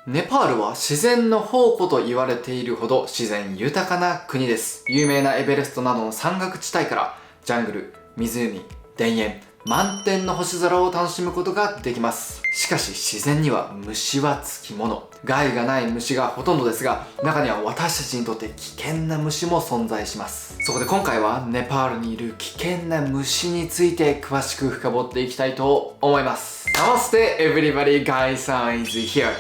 ネパールは自然の宝庫と言われているほど自然豊かな国です。有名なエベレストなどの山岳地帯からジャングル、湖、田園、満天の星空を楽しむことができます。しかし自然には虫はつきもの。害がない虫がほとんどですが、中には私たちにとって危険な虫も存在します。そこで今回はネパールにいる危険な虫について詳しく深掘っていきたいと思います。Namaste everybody, Guy-san is here。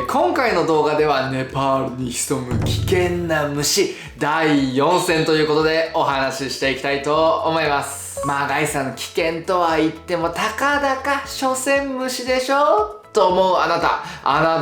今回の動画ではネパールに潜む危険な虫第4戦ということでお話ししていきたいと思います。まあガイさん、危険とは言ってもたかだか所詮虫でしょと思うあなた、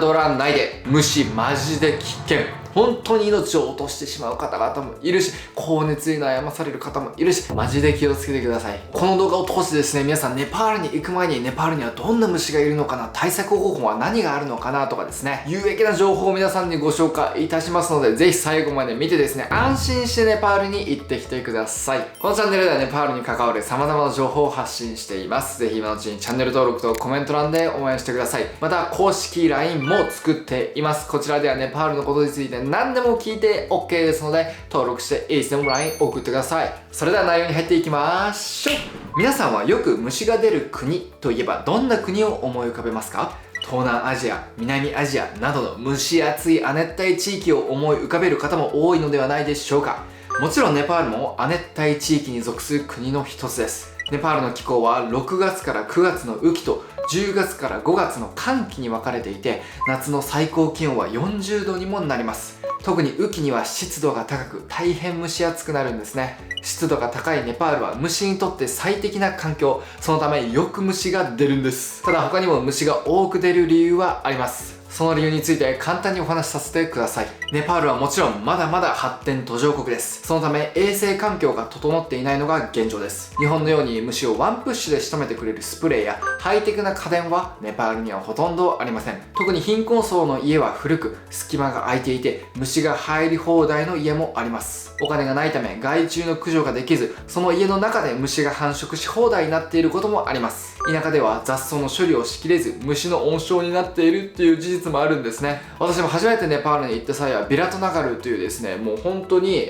侮らないで。虫マジで危険。本当に命を落としてしまう方々もいるし、高熱に悩まされる方もいるし、マジで気をつけてください。この動画を通してですね、皆さんネパールに行く前にネパールにはどんな虫がいるのかな、対策方法は何があるのかなとかですね、有益な情報を皆さんにご紹介いたしますので、ぜひ最後まで見てですね、安心してネパールに行ってきてください。このチャンネルではネパールに関わる様々な情報を発信しています。ぜひ今のうちにチャンネル登録とコメント欄で応援してください。また公式 LINE も作っています。こちらではネパールのことについて何でも聞いて OK ですので、登録していつでも LINE 送ってください。それでは内容に入っていきましょう。皆さんはよく虫が出る国といえばどんな国を思い浮かべますか？東南アジア、南アジアなどの蒸し暑い亜熱帯地域を思い浮かべる方も多いのではないでしょうか。もちろんネパールも亜熱帯地域に属する国の一つです。ネパールの気候は6月から9月の雨季と10月から5月の乾季に分かれていて、夏の最高気温は40度にもなります。特に雨季には湿度が高く大変蒸し暑くなるんですね。湿度が高いネパールは虫にとって最適な環境。そのためよく虫が出るんです。ただ他にも虫が多く出る理由はあります。その理由について簡単にお話しさせてください。ネパールはもちろんまだまだ発展途上国です。そのため衛生環境が整っていないのが現状です。日本のように虫をワンプッシュで仕留めてくれるスプレーやハイテクな家電はネパールにはほとんどありません。特に貧困層の家は古く隙間が空いていて虫が入り放題の家もあります。お金がないため害虫の駆除ができず、その家の中で虫が繁殖し放題になっていることもあります。田舎では雑草の処理をしきれず虫の温床になっているっていう事実もあるんですね。私も初めてネパールに行った際はビラトナガルというですね、もう本当に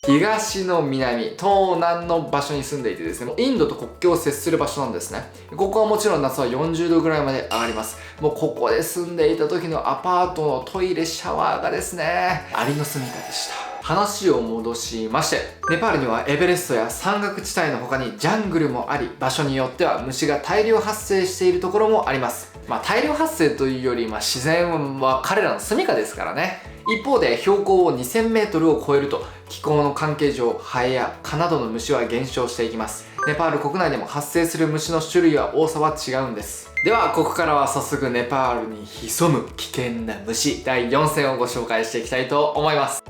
東の南、東南の場所に住んでいてですね、インドと国境を接する場所なんですね。ここはもちろん夏は40度ぐらいまで上がります。もうここで住んでいた時のアパートのトイレシャワーがですね、アリの住みかでした。話を戻しまして、ネパールにはエベレストや山岳地帯の他にジャングルもあり、場所によっては虫が大量発生しているところもあります。大量発生というより、自然は彼らの住みかですからね。一方で標高を 2000m を超えると気候の関係上、ハエや蚊などの虫は減少していきます。ネパール国内でも発生する虫の種類や多さは違うんです。ではここからは早速ネパールに潜む危険な虫第4戦をご紹介していきたいと思います。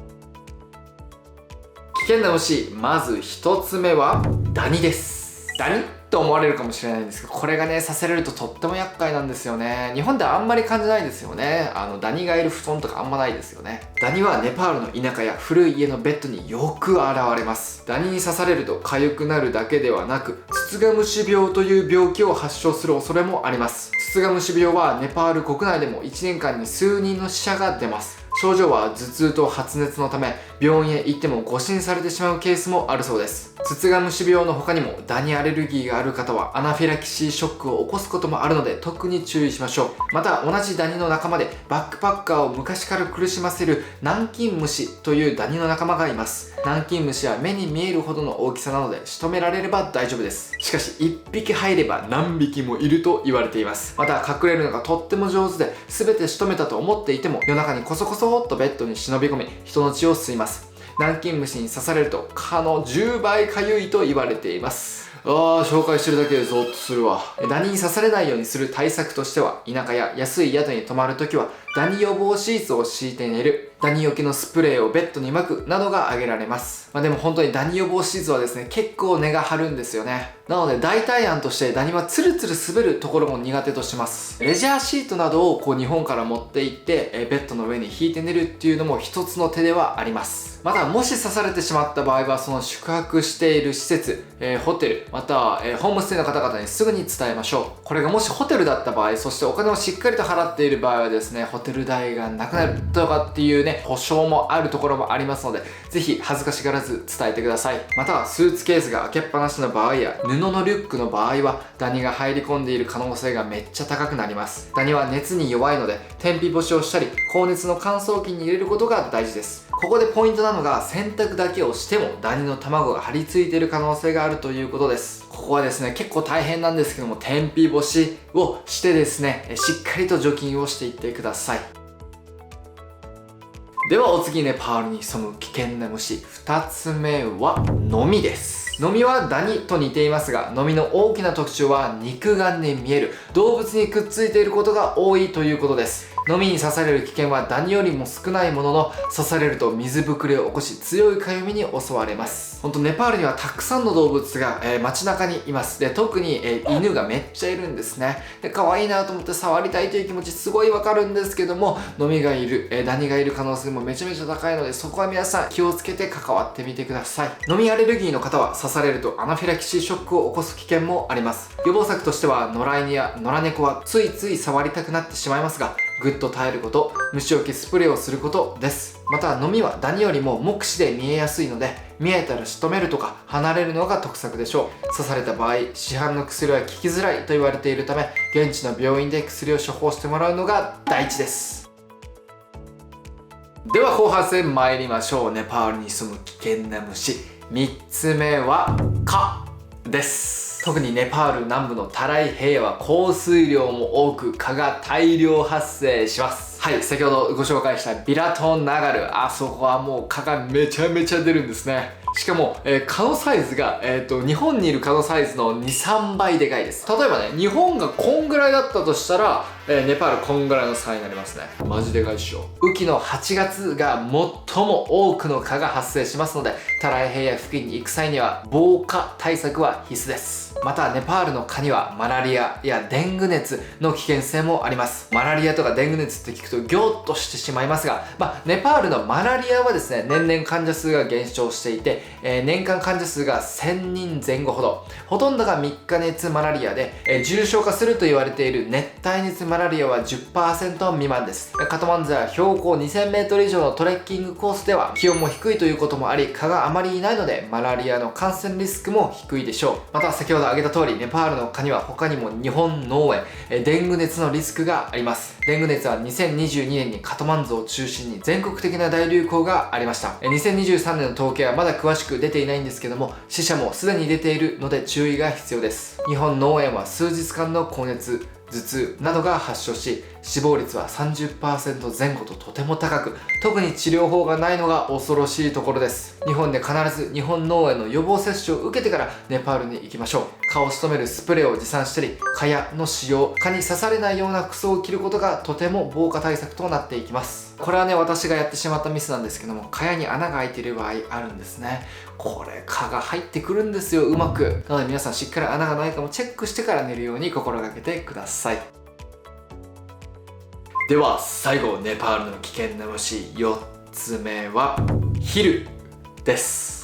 危険な虫、まず1つ目はダニです。ダニと思われるかもしれないんですけど、これがね刺されるととっても厄介なんですよね。日本ではあんまり感じないですよね。ダニがいる布団とかあんまないですよね。ダニはネパールの田舎や古い家のベッドによく現れます。ダニに刺されると痒くなるだけではなく、ツツガムシ病という病気を発症する恐れもあります。ツツガムシ病はネパール国内でも1年間に数人の死者が出ます。症状は頭痛と発熱のため、病院へ行っても誤診されてしまうケースもあるそうです。ツツガムシ病の他にもダニアレルギーがある方はアナフィラキシーショックを起こすこともあるので特に注意しましょう。また同じダニの仲間でバックパッカーを昔から苦しませるナンキンムシというダニの仲間がいます。ナンキンムシは目に見えるほどの大きさなので仕留められれば大丈夫です。しかし1匹入れば何匹もいると言われています。また隠れるのがとっても上手で全て仕留めたと思っていても夜中にコソコソっとベッドに忍び込み人の血を吸います。ナンキンムシに刺されると蚊の10倍かゆいと言われています。紹介してるだけでゾッとするわ。ダニに刺されないようにする対策としては、田舎や安い宿に泊まるときはダニ予防シーツを敷いて寝る、ダニよけのスプレーをベッドに撒くなどが挙げられます。でも本当にダニ予防シーズンはですね、結構根が張るんですよね。なので代替案としてダニはツルツル滑るところも苦手とします。レジャーシートなどを日本から持って行って、ベッドの上に引いて寝るっていうのも一つの手ではあります。またもし刺されてしまった場合は、その宿泊している施設、ホテルまたは、ホームステイの方々にすぐに伝えましょう。これがもしホテルだった場合、そしてお金をしっかりと払っている場合はですね、ホテル代がなくなるとかっていうね、保証もあるところもありますので、ぜひ恥ずかしがらず伝えてください。またはスーツケースが開けっぱなしの場合や布のリュックの場合は、ダニが入り込んでいる可能性がめっちゃ高くなります。ダニは熱に弱いので、天日干しをしたり高熱の乾燥機に入れることが大事です。ここでポイントなのが、洗濯だけをしてもダニの卵が張り付いている可能性があるということです。ここはですね、結構大変なんですけども、天日干しをしてですね、しっかりと除菌をしていってください。ではお次、ネパールに潜む危険な虫、2つ目はノミです。ノミはダニと似ていますが、ノミの大きな特徴は肉眼で見える、動物にくっついていることが多いということです。ノミに刺される危険はダニよりも少ないものの、刺されると水ぶくれを起こし強いかゆみに襲われます。ネパールにはたくさんの動物が、街中にいます。で特に、犬がめっちゃいるんですね。で可愛いなと思って触りたいという気持ちすごいわかるんですけども、ノミがいる、ダニがいる可能性もめちゃめちゃ高いので、そこは皆さん気をつけて関わってみてください。ノミアレルギーの方は刺されるとアナフィラキシーショックを起こす危険もあります。予防策としては、野良犬や野良猫はついつい触りたくなってしまいますが、ぐっと耐えること、虫除けスプレーをすることです。またノミはダニよりも目視で見えやすいので、見えたら仕留めるとか離れるのが得策でしょう。刺された場合、市販の薬は効きづらいと言われているため、現地の病院で薬を処方してもらうのが第一です。では後半戦参りましょう。ネパールに住む危険な虫、3つ目は蚊です。特にネパール南部のタライ平野は降水量も多く、蚊が大量発生します。はい、先ほどご紹介したビラトンナガル、あそこはもう蚊がめちゃめちゃ出るんですね。しかも、蚊のサイズが、日本にいる蚊のサイズの 2,3 倍でかいです。例えばね、日本がこんぐらいだったとしたら、ネパールこんぐらいの差になりますね。マジでかいっしょ。雨季の8月が最も多くの蚊が発生しますので、タライ平野付近に行く際には防蚊対策は必須です。またネパールの蚊にはマラリアやデング熱の危険性もあります。マラリアとかデング熱って聞くとギョッとしてしまいますが、ネパールのマラリアはですね、年々患者数が減少していて、年間患者数が1000人前後ほど、ほとんどが3日熱マラリアで、重症化すると言われている熱帯熱マラリアは 10% 未満です。カトマンズは標高 2000m 以上のトレッキングコースでは気温も低いということもあり、蚊があまりいないのでマラリアの感染リスクも低いでしょう。また先ほど挙げた通り、ネパールの蚊には他にも日本脳炎、デング熱のリスクがあります。デング熱は2022年にカトマンズを中心に全国的な大流行がありました。2023年の統計はまだ詳しく出ていないんですけども、死者もすでに出ているので注意が必要です。日本脳炎は数日間の高熱、頭痛などが発症し、死亡率は 30% 前後ととても高く、特に治療法がないのが恐ろしいところです。日本で必ず日本脳炎の予防接種を受けてからネパールに行きましょう。蚊を仕留めるスプレーを持参したり、蚊帳の使用、蚊に刺されないような服装を着ることがとても防火対策となっていきます。これはね、私がやってしまったミスなんですけども、蚊帳に穴が開いている場合あるんですね。これ蚊が入ってくるんですよ、うまく。なので皆さんしっかり穴がないかもチェックしてから寝るように心がけてください。では最後、ネパールの危険な虫4つ目はヒルです。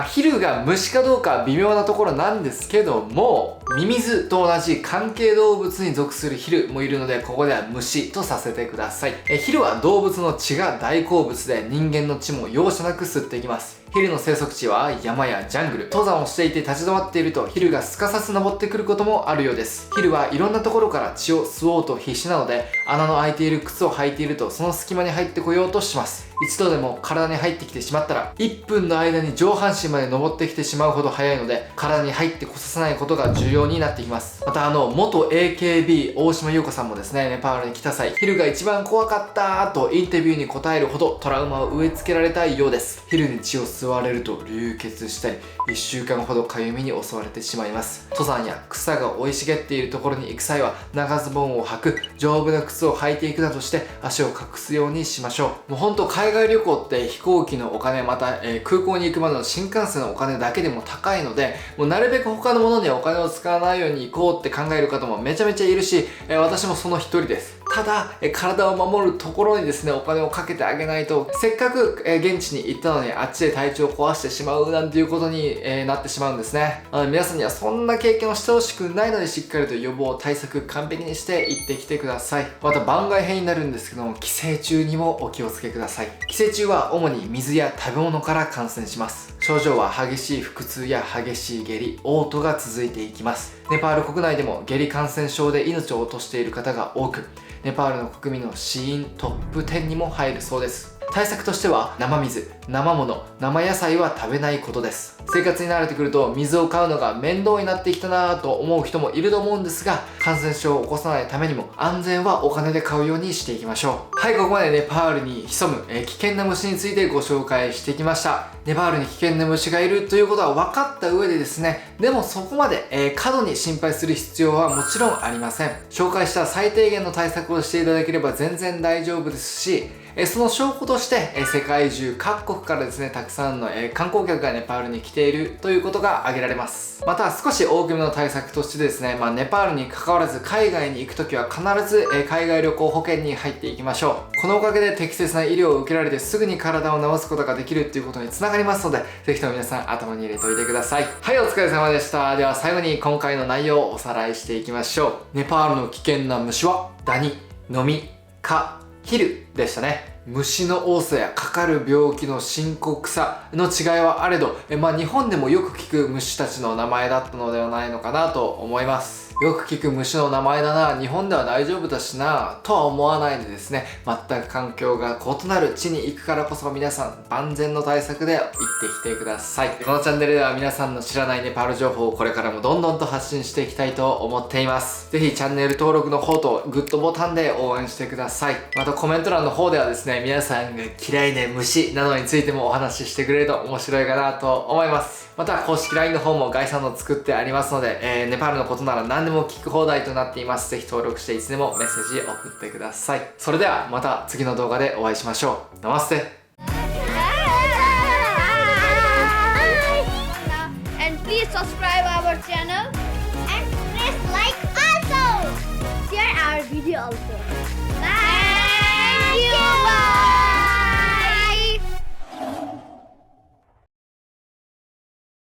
ヒルが虫かどうか微妙なところなんですけども、ミミズと同じ関係動物に属するヒルもいるので、ここでは虫とさせてください。ヒルは動物の血が大好物で、人間の血も容赦なく吸っていきます。ヒルの生息地は山やジャングル、登山をしていて立ち止まっているとヒルがすかさず登ってくることもあるようです。ヒルはいろんなところから血を吸おうと必死なので、穴の開いている靴を履いているとその隙間に入ってこようとします。一度でも体に入ってきてしまったら、1分の間に上半身まで登ってきてしまうほど速いので、体に入ってこさせないことが重要になってきます。また元 AKB 大島優子さんもですね、ネパールに来た際、ヒルが一番怖かったとインタビューに答えるほどトラウマを植え付けられたようです。ヒルに血を吸吸われると流血したり、1週間ほどかゆみに襲われてしまいます。登山や草が生い茂っているところに行く際は、長ズボンを履く、丈夫な靴を履いていくなどして足を隠すようにしましょう。もうほんと海外旅行って飛行機のお金、また、空港に行くまでの新幹線のお金だけでも高いので、もうなるべく他のものにお金を使わないように行こうって考える方もめちゃめちゃいるし、私もその一人です。ただ、体を守るところにですね、お金をかけてあげないと、せっかく、現地に行ったのにあっちで体調を壊してしまうなんていうことに、なってしまうんですね。皆さんにはそんな経験をしてほしくないので、しっかりと予防対策完璧にして行ってきてください。また番外編になるんですけども、帰省中にもお気をつけください。帰省中は主に水や食べ物から感染します。症状は激しい腹痛や激しい下痢、嘔吐が続いていきます。ネパール国内でも下痢感染症で命を落としている方が多く、ネパールの国民の死因トップ10にも入るそうです。対策としては、生水、生物、生野菜は食べないことです。生活に慣れてくると水を買うのが面倒になってきたなぁと思う人もいると思うんですが、感染症を起こさないためにも安全はお金で買うようにしていきましょう。はい、ここまでネパールに潜む、危険な虫についてご紹介してきました。ネパールに危険な虫がいるということは分かった上でですね、でもそこまで、過度に心配する必要はもちろんありません。紹介した最低限の対策をしていただければ全然大丈夫ですし、その証拠として、世界中各国からですね、たくさんの、観光客がネパールに来ているということが挙げられます。また少し大きめの対策としてですね、ネパールに関わらず海外に行くときは必ず、海外旅行保険に入っていきましょう。このおかげで適切な医療を受けられてすぐに体を治すことができるっていうことにつながりますので、ぜひとも皆さん頭に入れておいてください。はい、お疲れ様でした。では最後に今回の内容をおさらいしていきましょう。ネパールの危険な虫はダニ、ノミ、蚊、ヒルでしたね。虫の多さやかかる病気の深刻さの違いはあれど、日本でもよく聞く虫たちの名前だったのではないのかなと思います。よく聞く虫の名前だな、日本では大丈夫だしなとは思わないでですね、全く環境が異なる地に行くからこそ皆さん万全の対策で行ってきてください。このチャンネルでは皆さんの知らないネパール情報をこれからもどんどんと発信していきたいと思っています。ぜひチャンネル登録の方とグッドボタンで応援してください。またコメント欄の方ではですね、皆さんが嫌いな虫などについてもお話ししてくれると面白いかなと思います。また公式 LINE の方も概算の作ってありますので、ネパールのことなら何でも聞く放題となっています。ぜひ登録していつでもメッセージ送ってください。それではまた次の動画でお会いしましょう。ナマステ。And please subscribe our channel and press like also. Share our video also. Bye.